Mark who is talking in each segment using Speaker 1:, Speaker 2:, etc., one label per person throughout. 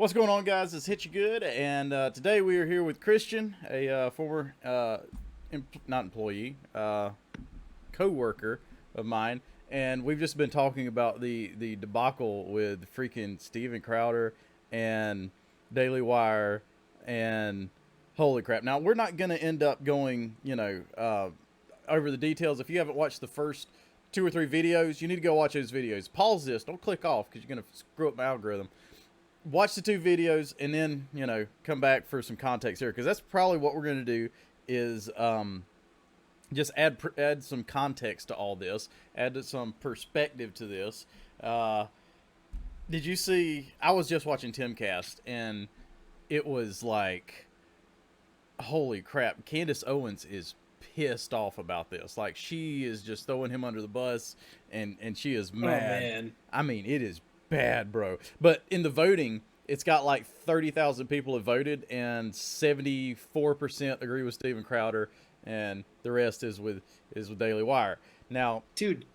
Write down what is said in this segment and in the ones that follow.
Speaker 1: What's going on, guys? It's Hit You Good, and today we are here with Christian, a former not employee, co-worker of mine, and we've just been talking about the debacle with freaking Steven Crowder and Daily Wire, and holy crap! Now we're not going to end up going, over the details. If you haven't watched the first two or three videos, you need to go watch those videos. Pause this. Don't click off because you're going to screw up my algorithm. Watch the two videos and then come back for some context here, because that's probably what we're going to do is just add some context to all this, add some perspective to this. Did you see? I was just watching Timcast, and it was like, holy crap! Candace Owens is pissed off about this. Like, she is just throwing him under the bus, and she is mad.
Speaker 2: Oh man.
Speaker 1: I mean, it is bad, bro. But in the voting, it's got like 30,000 people have voted, and 74% agree with Steven Crowder, and the rest is with Daily Wire. Now,
Speaker 2: Dude,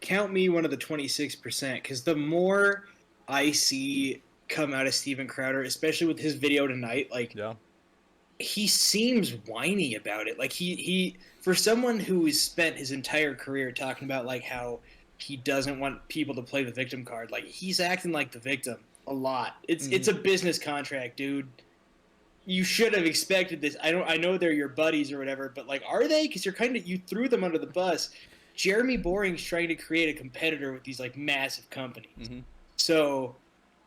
Speaker 2: count me one of the 26%, because the more I see come out of Steven Crowder, especially with his video tonight, like,
Speaker 1: yeah,
Speaker 2: he seems whiny about it. Like, he for someone who has spent his entire career talking about, like, how he doesn't want people to play the victim card, like, he's acting like the victim a lot. It's a business contract, dude. You should have expected this. I know they're your buddies or whatever, but, like, are they? Because you threw them under the bus. Jeremy Boring's trying to create a competitor with these, like, massive companies.
Speaker 1: mm-hmm.
Speaker 2: So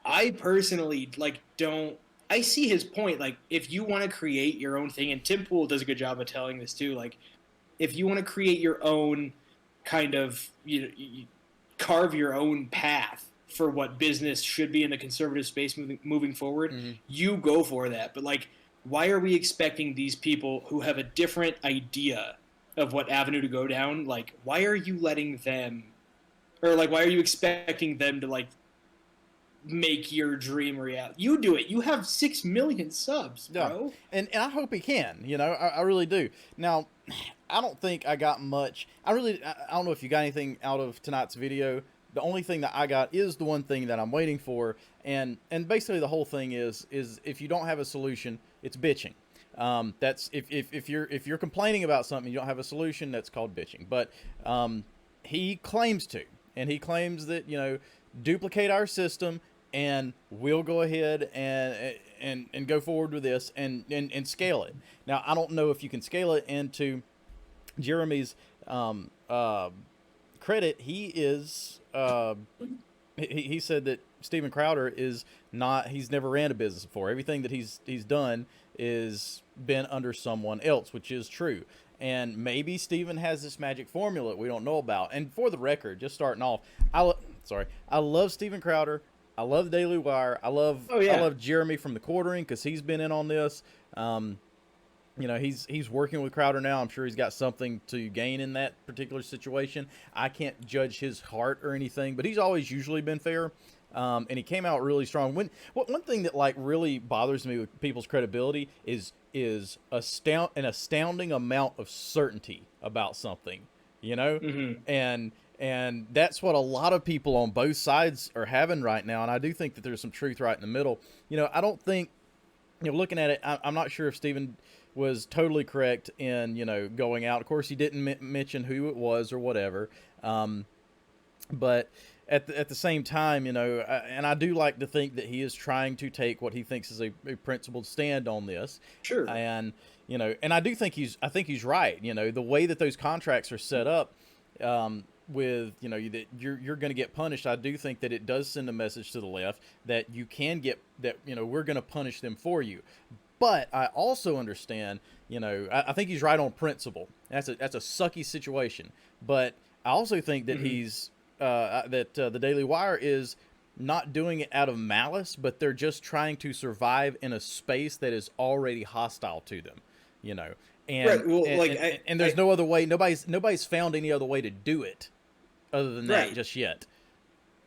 Speaker 2: I personally, like, don't. I see his point. Like, if you want to create your own thing, and Tim Pool does a good job of telling this too. Like, if you want to create your own kind of, you carve your own path for what business should be in the conservative space moving forward,
Speaker 1: Mm-hmm.
Speaker 2: you go for that. But, like, why are we expecting these people who have a different idea of what avenue to go down? Like, why are you letting them, or, like, why are you expecting them to, like, make your dream reality? You do it. You have 6 million subs, bro.
Speaker 1: Yeah. And I hope he can. I really do. Now, I don't think I got much. I don't know if you got anything out of tonight's video. The only thing that I got is the one thing that I'm waiting for, and basically the whole thing is if you don't have a solution, it's bitching. That's if you're complaining about something, you don't have a solution. That's called bitching. But he claims to, and he claims that duplicate our system, and we'll go ahead and go forward with this and scale it. Now, I don't know if you can scale it into Jeremy's credit. He is he said that Steven Crowder is not. He's never ran a business before. Everything that he's done is been under someone else, which is true. And maybe Steven has this magic formula that we don't know about. And for the record, just starting off, I love Steven Crowder. I love Daily Wire. I love Jeremy from the Quartering, because he's been in on this. He's working with Crowder now. I'm sure he's got something to gain in that particular situation. I can't judge his heart or anything, but he's always usually been fair. And he came out really strong. One thing that, like, really bothers me with people's credibility is an astounding amount of certainty about something,
Speaker 2: Mm-hmm.
Speaker 1: and that's what a lot of people on both sides are having right now. And I do think that there's some truth right in the middle. I don't think, looking at it, I'm not sure if Steven was totally correct in, going out. Of course, he didn't mention who it was or whatever. But at the same time, and I do like to think that he is trying to take what he thinks is a principled stand on this.
Speaker 2: Sure.
Speaker 1: And, and I think he's right. The way that those contracts are set up, with that you're going to get punished. I do think that it does send a message to the left that you can get that, we're going to punish them for you. But I also understand, I think he's right on principle. That's a sucky situation. But I also think that he's the Daily Wire is not doing it out of malice, but they're just trying to survive in a space that is already hostile to them. And
Speaker 2: right. Well,
Speaker 1: and there's no other way. Nobody's found any other way to do it other than that just yet.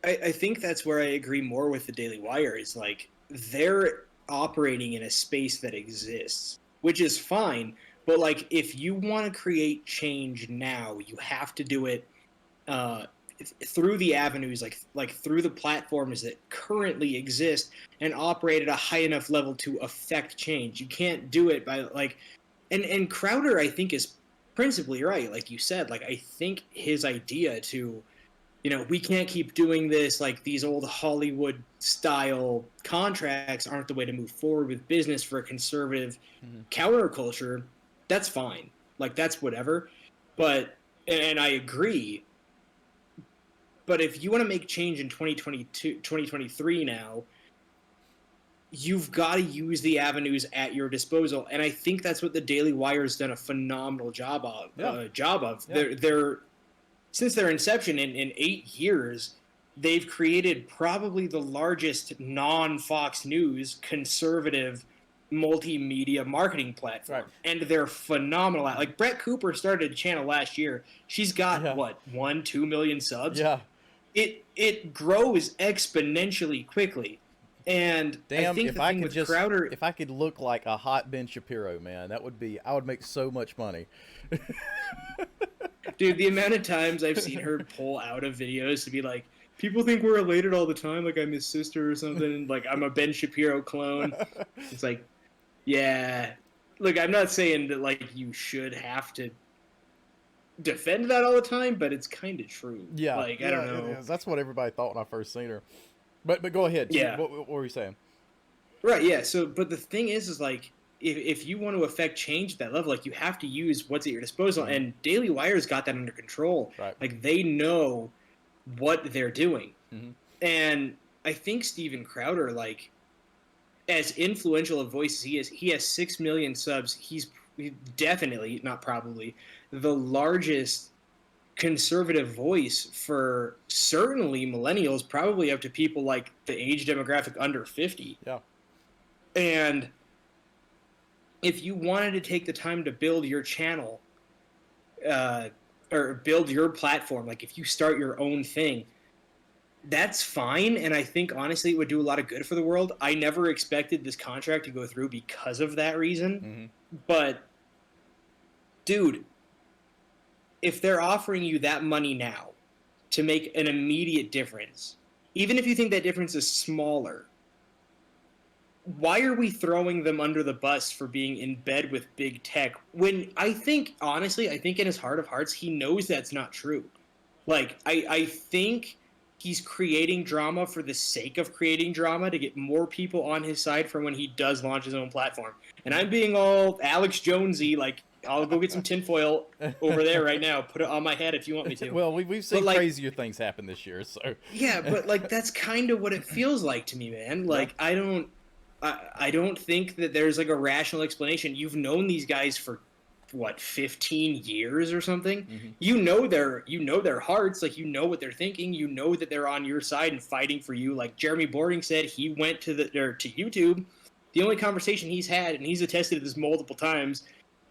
Speaker 2: I think that's where I agree more with the Daily Wire. Is like, they're operating in a space that exists, which is fine. But, like, if you want to create change now, you have to do it through the avenues, like through the platforms that currently exist and operate at a high enough level to affect change. You can't do it by like, and Crowder, I think, is principally right, like you said. Like I think his idea to, we can't keep doing this, like these old Hollywood style contracts aren't the way to move forward with business for a conservative
Speaker 1: Mm-hmm.
Speaker 2: counterculture. That's fine. Like that's whatever. But and I agree, but if you want to make change in 2022, 2023 now, you've got to use the avenues at your disposal, and I think that's what the Daily Wire's done a phenomenal job of.
Speaker 1: Yeah. Yeah.
Speaker 2: They're since their inception in 8 years, they've created probably the largest non-Fox News conservative multimedia marketing platform,
Speaker 1: Right.
Speaker 2: and they're phenomenal. Like Brett Cooper started a channel last year. She's got
Speaker 1: Yeah.
Speaker 2: what 1-2 million subs.
Speaker 1: Yeah.
Speaker 2: It grows exponentially quickly, and I
Speaker 1: Damn,
Speaker 2: think
Speaker 1: if
Speaker 2: the
Speaker 1: I
Speaker 2: thing
Speaker 1: could
Speaker 2: with
Speaker 1: just,
Speaker 2: Crowder,
Speaker 1: if I could look like a hot Ben Shapiro, man, I would make so much money.
Speaker 2: dude, the amount of times I've seen her pull out of videos to be like, people think we're related all the time, like I'm his sister or something, like I'm a Ben Shapiro clone. It's like, yeah. Look, I'm not saying that like you should have to defend that all the time, but it's kind of true.
Speaker 1: Yeah,
Speaker 2: Like, I
Speaker 1: yeah,
Speaker 2: don't
Speaker 1: it
Speaker 2: know.
Speaker 1: is. That's what everybody thought when I first seen her. But go ahead.
Speaker 2: Yeah.
Speaker 1: What were you saying?
Speaker 2: Right, yeah. So, but the thing is like, if you want to affect change at that level, like you have to use what's at your disposal,
Speaker 1: Mhm.
Speaker 2: and Daily Wire's got that under control.
Speaker 1: Right.
Speaker 2: Like they know what they're doing,
Speaker 1: Mhm.
Speaker 2: and I think Steven Crowder, like as influential a voice as he has 6 million subs. He's definitely, not probably, the largest conservative voice for certainly millennials, probably up to people like the age demographic under 50.
Speaker 1: Yeah.
Speaker 2: And if you wanted to take the time to build your channel, uh, or build your platform, like if you start your own thing, that's fine. And I think honestly, it would do a lot of good for the world. I never expected this contract to go through because of that reason.
Speaker 1: Mm-hmm.
Speaker 2: But, dude, if they're offering you that money now to make an immediate difference, even if you think that difference is smaller, why are we throwing them under the bus for being in bed with big tech when I think, honestly, I think in his heart of hearts, he knows that's not true. Like, I think he's creating drama for the sake of creating drama to get more people on his side for when he does launch his own platform. And I'm being all Alex Jonesy, like, I'll go get some tinfoil over there right now. Put it on my head if you want me to.
Speaker 1: Well, we've seen
Speaker 2: like,
Speaker 1: crazier things happen this year, so.
Speaker 2: Yeah, but like that's kind of what it feels like to me, man. Like
Speaker 1: Yeah.
Speaker 2: I don't think that there's like a rational explanation. You've known these guys for what, 15 years or something.
Speaker 1: Mm-hmm.
Speaker 2: You know their hearts, like you know what they're thinking. You know that they're on your side and fighting for you. Like Jeremy Boring said, he went to to YouTube. The only conversation he's had, and he's attested to this multiple times.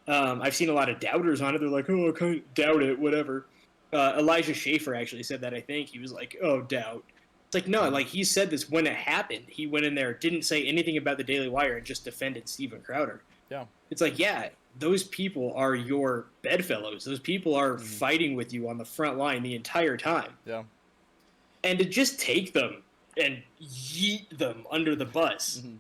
Speaker 2: I've seen a lot of doubters on it. They're like, oh, I kind of doubt it, whatever. Elijah Schaefer actually said that, I think. He was like, oh, doubt. It's like, no, like he said this when it happened. He went in there, didn't say anything about the Daily Wire, and just defended Steven Crowder.
Speaker 1: Yeah.
Speaker 2: It's like, yeah, those people are your bedfellows. Those people are
Speaker 1: Mm-hmm.
Speaker 2: fighting with you on the front line the entire time.
Speaker 1: Yeah.
Speaker 2: And to just take them and yeet them under the bus
Speaker 1: Mm-hmm.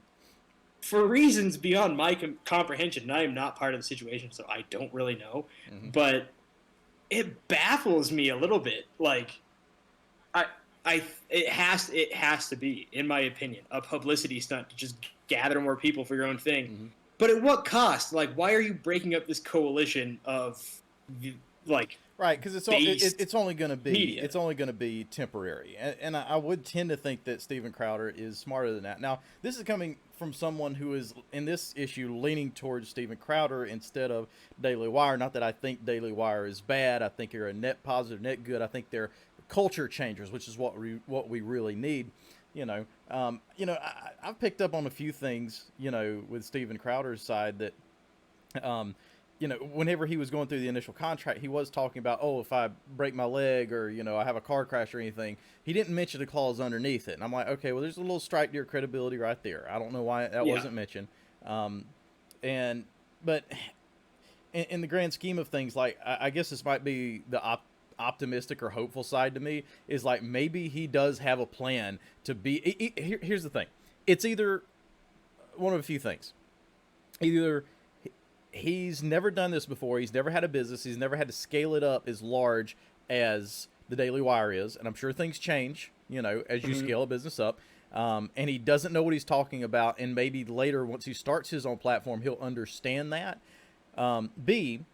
Speaker 2: for reasons beyond my comprehension, and I am not part of the situation, so I don't really know.
Speaker 1: Mm-hmm.
Speaker 2: But it baffles me a little bit. Like, it has to be, in my opinion, a publicity stunt to just gather more people for your own thing.
Speaker 1: Mm-hmm.
Speaker 2: But at what cost? Like, why are you breaking up this coalition of, like,
Speaker 1: right? Because it's only going to be
Speaker 2: media.
Speaker 1: It's only going to be temporary, and I would tend to think that Steven Crowder is smarter than that. Now, this is coming from someone who is in this issue leaning towards Steven Crowder instead of Daily Wire. Not that I think Daily Wire is bad. I think they're a net positive, net good. I think they're culture changers, which is what we really need. I've picked up on a few things, with Steven Crowder's side that, whenever he was going through the initial contract, he was talking about, oh, if I break my leg or, I have a car crash or anything, he didn't mention the clause underneath it. And I'm like, okay, well, there's a little strike to your credibility right there. I don't know why that wasn't mentioned. But in the grand scheme of things, like, I guess this might be the optimistic or hopeful side to me is like maybe he does have a plan to be. Here's the thing: it's either one of a few things. Either he's never done this before. He's never had a business. He's never had to scale it up as large as the Daily Wire is. And I'm sure things change, you know, as you scale a business up. And he doesn't know what he's talking about. And maybe later, once he starts his own platform, he'll understand that. B,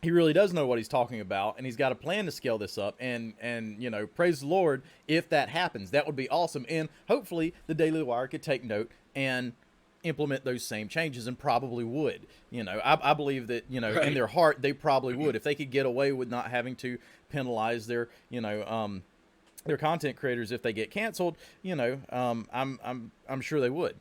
Speaker 1: he really does know what he's talking about, and he's got a plan to scale this up. And you know, praise the Lord if that happens. That would be awesome. And hopefully the Daily Wire could take note and implement those same changes, and probably would. You know, I believe that, you know, in their heart they probably would, if they could get away with not having to penalize their, you know, their content creators if they get canceled. You know, I'm sure they would.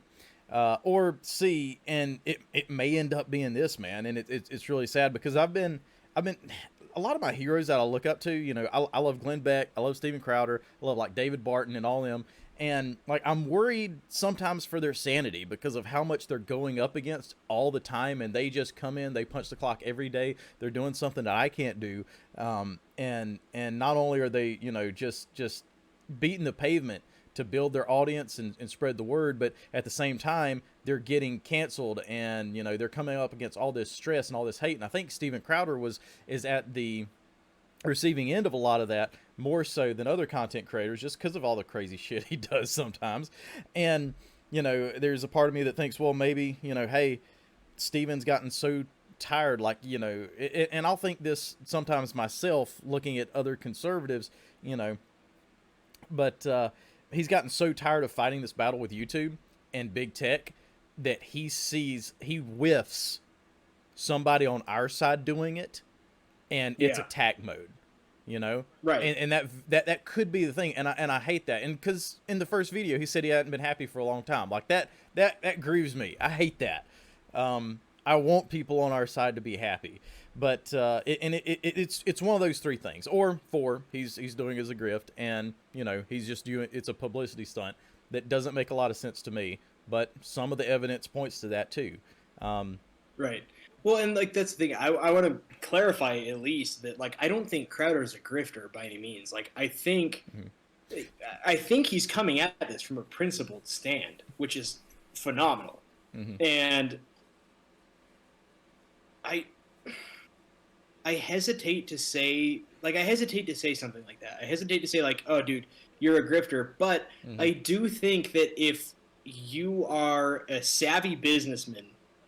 Speaker 1: Or C, and it may end up being this, man, and it's really sad because I've been a lot of my heroes that I look up to. You know, I love Glenn Beck, I love Steven Crowder, I love like David Barton and all them. And like, I'm worried sometimes for their sanity because of how much they're going up against all the time. And they just come in, they punch the clock every day. They're doing something that I can't do. And not only are they, you know, just beating the pavement to build their audience and spread the word, but at the same time, they're getting canceled, and, you know, they're coming up against all this stress and all this hate. And I think Steven Crowder is at the receiving end of a lot of that, more so than other content creators, just because of all the crazy shit he does sometimes. And, you know, there's a part of me that thinks, well, maybe, you know, hey, Steven's gotten so tired, like, you know, and I'll think this sometimes myself looking at other conservatives, you know, but he's gotten so tired of fighting this battle with YouTube and big tech that he whiffs somebody on our side doing it, and it's attack mode, you know?
Speaker 2: Right.
Speaker 1: And that could be the thing. And I hate that. And because in the first video, he said he hadn't been happy for a long time. Like that grieves me. I hate that. I want people on our side to be happy, but it's one of those three things, or four. He's doing as a grift, and, you know, he's just doing, it's a publicity stunt that doesn't make a lot of sense to me, but some of the evidence points to that too.
Speaker 2: Right. Well, and like, that's the thing. I want to clarify at least that, like, I don't think Crowder's a grifter by any means. Like, I think he's coming at this from a principled stand, which is phenomenal. And I hesitate to say, like, something like that. I hesitate to say, like, oh, dude, you're a grifter. But I do think that if you are a savvy businessman,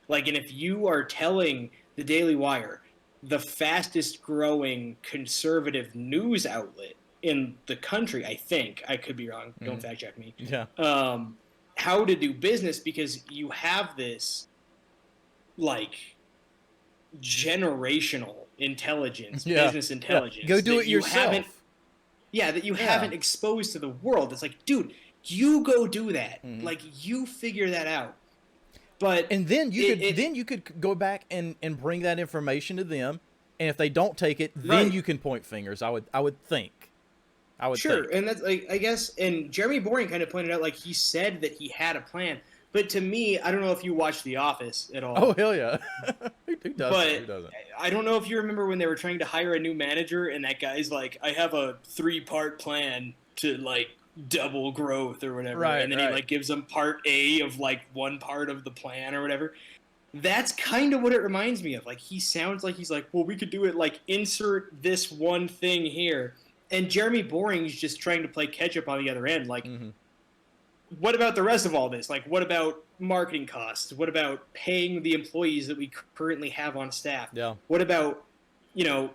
Speaker 2: like, and if you are telling the Daily Wire, the fastest growing conservative news outlet in the country, I think, I could be wrong, don't fact check me, how to do business, because you have this, like, generational intelligence, business intelligence.
Speaker 1: Go do it yourself.
Speaker 2: That you haven't exposed to the world. It's like, dude, you go do that. Like, you figure that out. But
Speaker 1: and then you could go back and bring that information to them, and if they don't take it, then you can point fingers. I would think. Sure,
Speaker 2: and that's, like, I guess, and Jeremy Boring kind of pointed out, like, he said that he had a plan. But to me, I don't know if you watch The Office at all.
Speaker 1: Oh, hell yeah. Who doesn't?
Speaker 2: But
Speaker 1: Who doesn't?
Speaker 2: I don't know if you remember when they were trying to hire a new manager, and that guy's like, I have a 3-part plan to, like, double growth or whatever. And then he, like, gives them part A of, like, one part of the plan or whatever. That's kind of what it reminds me of. Like, he sounds like he's like, well, we could do it, like, insert this one thing here. And Jeremy Boring's just trying to play catch-up on the other end. Like, what about the rest of all this? Like, what about marketing costs? What about paying the employees that we currently have on staff?
Speaker 1: Yeah.
Speaker 2: What about, you know,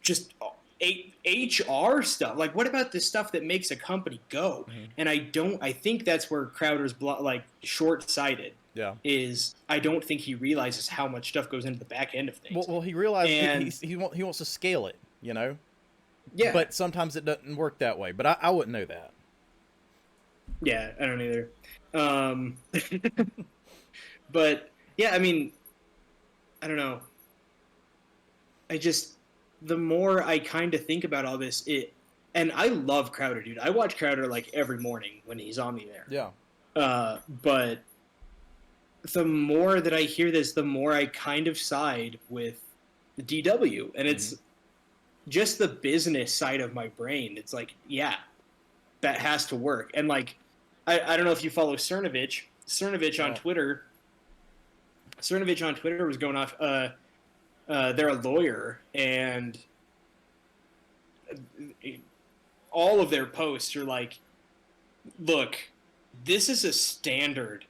Speaker 2: just HR stuff? Like, what about the stuff that makes a company go? And I think that's where Crowder's, like, short-sighted.
Speaker 1: Yeah.
Speaker 2: Is I don't think he realizes how much stuff goes into the back end of things.
Speaker 1: Well, he realizes he wants to scale it, you know?
Speaker 2: Yeah.
Speaker 1: But sometimes it doesn't work that way. But I wouldn't know that.
Speaker 2: Yeah, I don't either. But, yeah, I mean, I don't know. The more I kind of think about all this, and I love Crowder, dude. I watch Crowder, like, every morning when he's on the air.
Speaker 1: Yeah.
Speaker 2: But the more that I hear this, the more I kind of side with the DW. And just the business side of my brain, it's like, yeah, that has to work. And like, I don't know if you follow Cernovich. Cernovich on
Speaker 1: Oh,
Speaker 2: Twitter. Cernovich on Twitter was going off. They're a lawyer, and all of their posts are like, "Look, this is a standard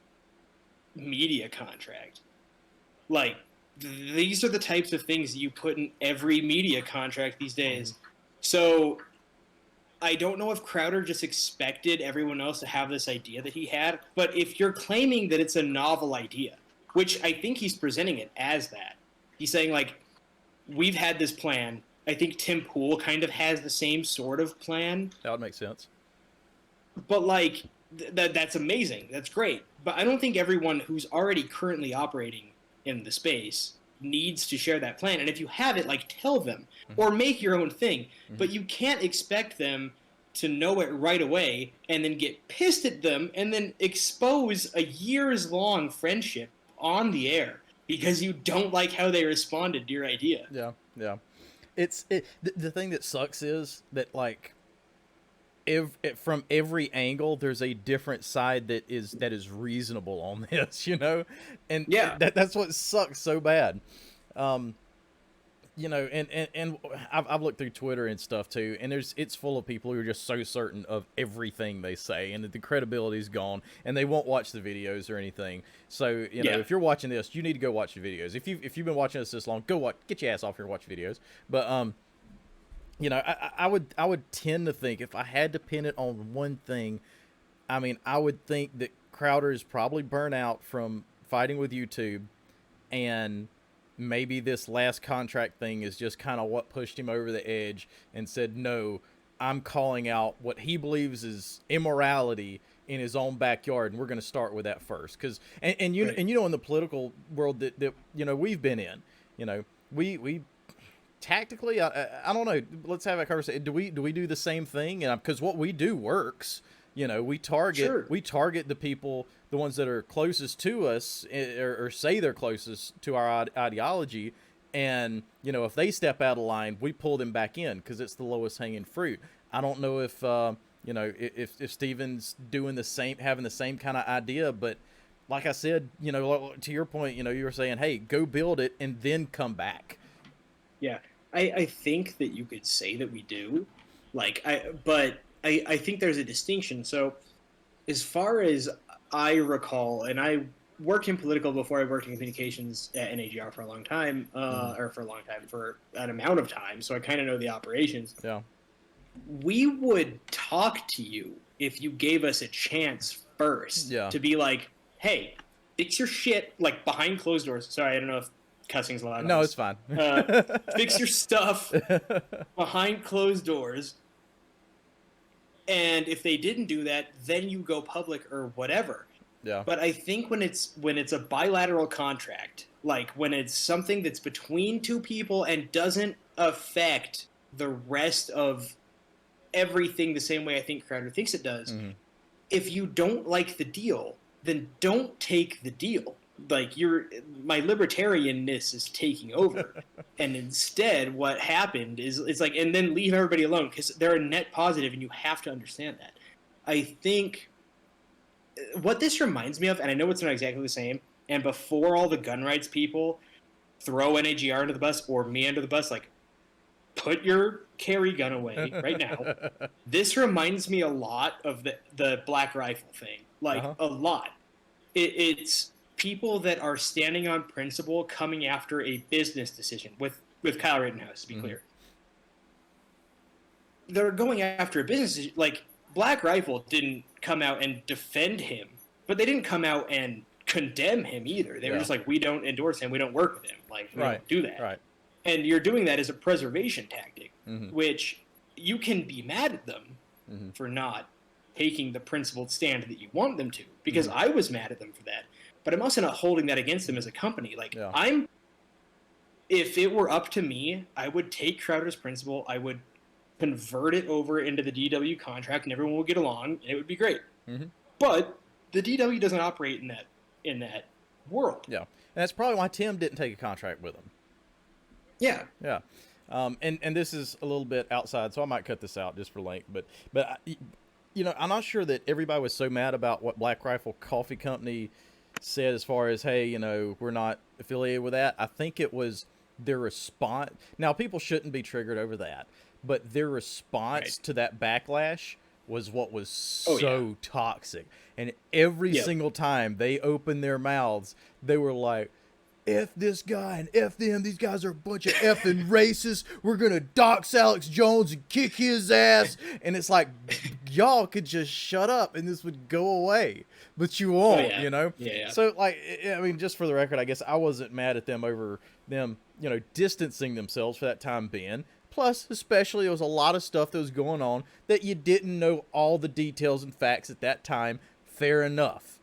Speaker 2: media contract. Like, these are the types of things you put in every media contract these days." So I don't know if Crowder just expected everyone else to have this idea that he had, but if you're claiming that it's a novel idea, which I think he's presenting it as that, he's saying, like, we've had this plan. I think Tim Pool kind of has the same sort of plan,
Speaker 1: that would make sense.
Speaker 2: but like that's amazing. That's great. But I don't think everyone who's already currently operating in the space needs to share that plan. And if you have it, like, tell them or make your own thing. But you can't expect them to know it right away and then get pissed at them and then expose a years long friendship on the air because you don't like how they responded to your idea.
Speaker 1: Yeah, yeah. The thing that sucks is that, like, from every angle, there's a different side that is reasonable on this, and
Speaker 2: Yeah.
Speaker 1: that's what sucks so bad. Um, and I've looked through Twitter and stuff too, and it's full of people who are just so certain of everything they say, and the credibility's gone, and they won't watch the videos or anything. So
Speaker 2: Yeah.
Speaker 1: if you're watching this, you need to go watch the videos. If you've been watching us this long, go watch, get your ass off here and watch videos. But I would tend to think, if I had to pin it on one thing, I mean, I would think that Crowder is probably burnt out from fighting with YouTube, and maybe this last contract thing is just kind of what pushed him over the edge and said, no, I'm calling out what he believes is immorality in his own backyard, and we're going to start with that first. Because
Speaker 2: Right.
Speaker 1: in the political world that we've been in, we tactically, I don't know. Let's have a conversation. Do we do the same thing? And because what we do works. We target
Speaker 2: Sure.
Speaker 1: the people, the ones that are closest to us, or say they're closest to our ideology, and if they step out of line, we pull them back in because it's the lowest hanging fruit. I don't know if Steven's doing the same, having the same kind of idea, but like I said, to your point, you were saying, hey, go build it and then come back.
Speaker 2: Yeah, I think that you could say that we do, but I think there's a distinction. So, as far as I recall, and I worked in political before I worked in communications at NAGR for a long time, for an amount of time, so I kind of know the operations.
Speaker 1: Yeah.
Speaker 2: We would talk to you if you gave us a chance first
Speaker 1: Yeah.
Speaker 2: to be like, hey, fix your shit, like, behind closed doors. Sorry, I don't know if cussing's allowed.
Speaker 1: No, it's fine.
Speaker 2: Fix your stuff behind closed doors. And if they didn't do that, then you go public or whatever.
Speaker 1: Yeah.
Speaker 2: But I think when it's a bilateral contract, like when it's something that's between two people and doesn't affect the rest of everything the same way I think Crowder thinks it does, if you don't like the deal, then don't take the deal. Like, my libertarianness is taking over. And instead what happened is, it's like, and then leave everybody alone, because they're a net positive, and you have to understand that. I think what this reminds me of, and I know it's not exactly the same, and before all the gun rights people throw NAGR under the bus or me under the bus, like, put your carry gun away right now. This reminds me a lot of the black rifle thing, like, a lot. It's people that are standing on principle coming after a business decision, with Kyle Rittenhouse, to be clear. They're going after a business decision. Like, Black Rifle didn't come out and defend him, but they didn't come out and condemn him either. They were just like, we don't endorse him, we don't work with him, like, we don't do that.
Speaker 1: Right.
Speaker 2: And you're doing that as a preservation tactic, which you can be mad at them for not taking the principled stand that you want them to, because I was mad at them for that. But I'm also not holding that against them as a company. Like, if it were up to me, I would take Crowder's principle, I would convert it over into the DW contract, and everyone would get along, and it would be great. But the DW doesn't operate in that world.
Speaker 1: Yeah, and that's probably why Tim didn't take a contract with him.
Speaker 2: Yeah.
Speaker 1: Yeah. And this is a little bit outside, so I might cut this out just for length. But I'm not sure that everybody was so mad about what Black Rifle Coffee Company said as far as, hey, we're not affiliated with that. I think it was their response. Now, people shouldn't be triggered over that, but their response to that backlash was what was so toxic. And every single time they opened their mouths, they were like, F this guy and F them. These guys are a bunch of effing racists. We're going to dox Alex Jones and kick his ass. And it's like, y'all could just shut up and this would go away. But you won't,
Speaker 2: Yeah.
Speaker 1: So, I mean, just for the record, I guess I wasn't mad at them over them, distancing themselves for that time being. Plus, especially, there was a lot of stuff that was going on that you didn't know all the details and facts at that time. Fair enough.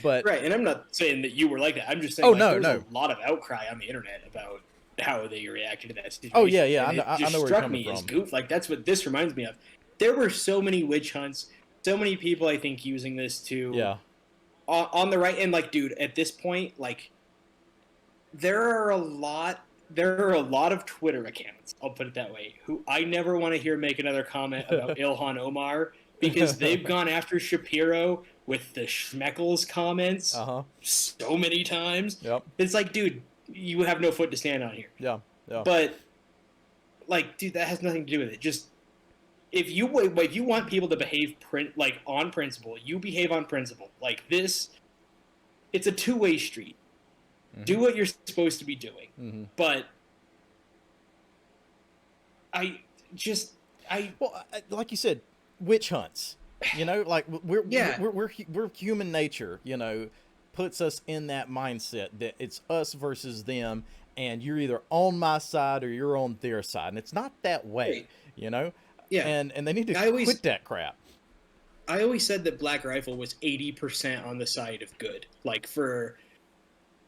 Speaker 1: But
Speaker 2: right, and I'm not saying that you were like that. I'm just saying there was a lot of outcry on the internet about how they reacted to that situation.
Speaker 1: Oh yeah,
Speaker 2: and
Speaker 1: I know where you're coming from.
Speaker 2: As goof. Like that's what this reminds me of. There were so many witch hunts, so many people I think using this to on the right end. Like, dude, at this point, like there are a lot of Twitter accounts, I'll put it that way, who I never want to hear make another comment about Ilhan Omar because they've gone after Shapiro with the Schmeckles comments so many times.
Speaker 1: Yep.
Speaker 2: It's like, dude, you have no foot to stand on here.
Speaker 1: Yeah.
Speaker 2: But, like, dude, that has nothing to do with it. Just, if you want people to behave on principle, you behave on principle. Like this, it's a two-way street. Mm-hmm. Do what you're supposed to be doing. Mm-hmm. But
Speaker 1: like you said, witch hunts. Like we're human nature, puts us in that mindset that it's us versus them, and you're either on my side or you're on their side, and it's not that way, Yeah. And they need to quit that crap.
Speaker 2: I always said that Black Rifle was 80% on the side of good, like for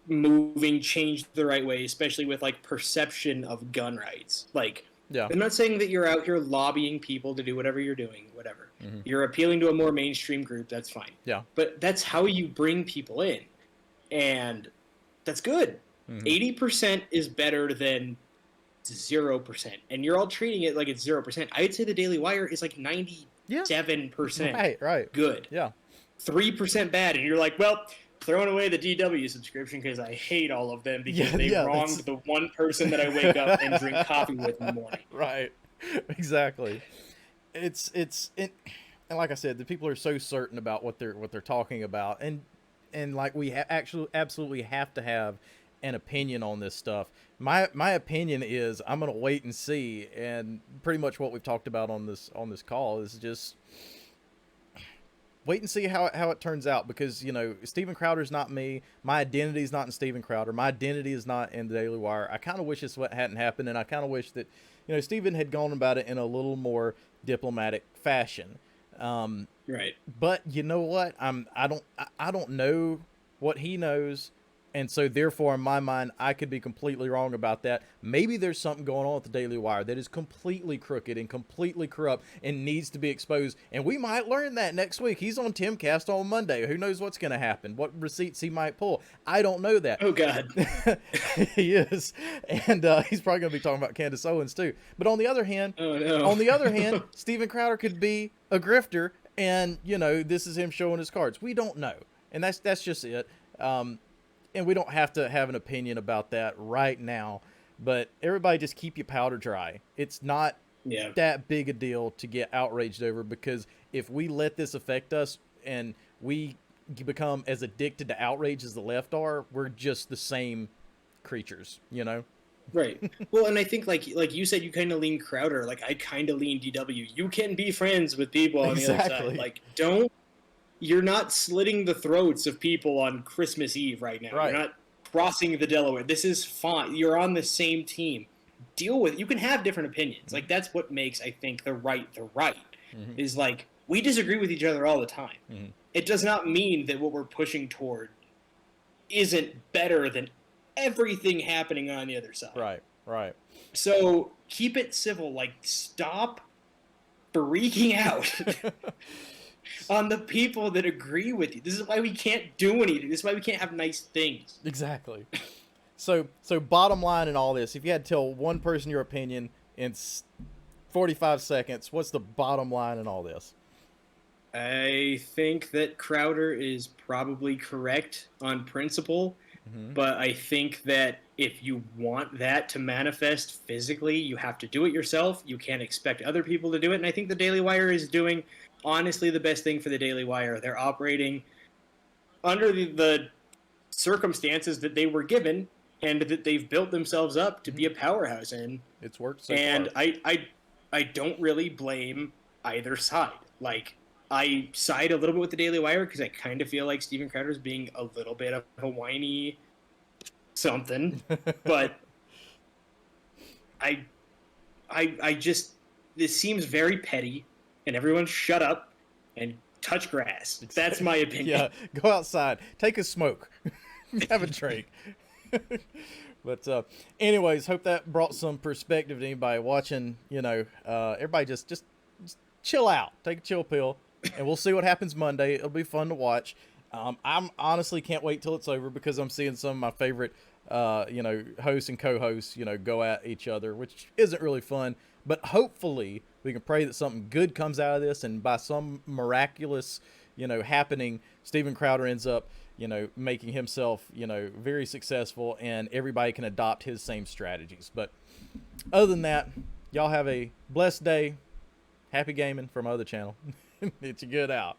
Speaker 2: moving change the right way, especially with like perception of gun rights. Like, I'm not saying that you're out here lobbying people to do whatever you're doing, whatever. Mm-hmm. You're appealing to a more mainstream group, that's fine.
Speaker 1: Yeah.
Speaker 2: But that's how you bring people in. And that's good. Mm-hmm. 80% is better than 0%. And you're all treating it like it's 0%. I'd say the Daily Wire is like 97%
Speaker 1: right.
Speaker 2: good.
Speaker 1: Yeah.
Speaker 2: 3% bad. And you're like, well, throwing away the DW subscription because I hate all of them because they wronged the one person that I wake up and drink coffee with in the morning.
Speaker 1: Right. Exactly. And like I said, the people are so certain about what they're talking about, and like we absolutely have to have an opinion on this stuff. My opinion is I'm gonna wait and see, and pretty much what we've talked about on this call is just wait and see how it turns out, because Steven Crowder's not me. My identity is not in Steven Crowder. My identity is not in the Daily Wire. I kind of wish this hadn't happened, and I kind of wish that Steven had gone about it in a little more diplomatic fashion.
Speaker 2: Right.
Speaker 1: But you know what? I don't know what he knows, and so therefore in my mind I could be completely wrong about that. Maybe there's something going on with the Daily Wire that is completely crooked and completely corrupt and needs to be exposed, and we might learn that next week. He's on Timcast on Monday. Who knows what's going to happen, what receipts he might pull. I don't know that.
Speaker 2: Oh God.
Speaker 1: He is, and he's probably going to be talking about Candace Owens too. But on the other hand, Steven Crowder could be a grifter, and this is him showing his cards. We don't know, and that's just it. And we don't have to have an opinion about that right now, but everybody just keep your powder dry. It's not that big a deal to get outraged over, because if we let this affect us and we become as addicted to outrage as the left are, we're just the same creatures,
Speaker 2: Right. Well, and I think like you said, you kind of lean Crowder. Like I kind of lean DW. You can be friends with people on the other side. Like you're not slitting the throats of people on Christmas Eve right now.
Speaker 1: Right.
Speaker 2: You're not crossing the Delaware. This is fine. You're on the same team. Deal with it. You can have different opinions. Like that's what makes, I think, the right. Mm-hmm. Is like we disagree with each other all the time. Mm-hmm. It does not mean that what we're pushing toward isn't better than everything happening on the other side.
Speaker 1: Right.
Speaker 2: So keep it civil. Like stop freaking out on the people that agree with you. This is why we can't do anything. This is why we can't have nice things.
Speaker 1: Exactly. So bottom line in all this, if you had to tell one person your opinion in 45 seconds, what's the bottom line in all this?
Speaker 2: I think that Crowder is probably correct on principle, but I think that if you want that to manifest physically, you have to do it yourself. You can't expect other people to do it. And I think the Daily Wire is doing, honestly, the best thing for the Daily Wire. They're operating under the circumstances that they were given and that they've built themselves up to be a powerhouse in.
Speaker 1: It's worked so
Speaker 2: And
Speaker 1: far.
Speaker 2: I don't really blame either side. Like, I side a little bit with the Daily Wire because I kind of feel like Steven Crowder's being a little bit of a whiny something, but I I just, this seems very petty, and everyone shut up and touch grass. That's my opinion.
Speaker 1: Yeah, go outside, take a smoke, have a drink. But anyways, hope that brought some perspective to anybody watching. Everybody just chill out, take a chill pill, and we'll see what happens Monday. It'll be fun to watch. I'm honestly can't wait till it's over because I'm seeing some of my favorite, hosts and co-hosts, go at each other, which isn't really fun. But hopefully we can pray that something good comes out of this, and by some miraculous, happening, Steven Crowder ends up, making himself, very successful, and everybody can adopt his same strategies. But other than that, y'all have a blessed day. Happy gaming from other channel. It's a good out.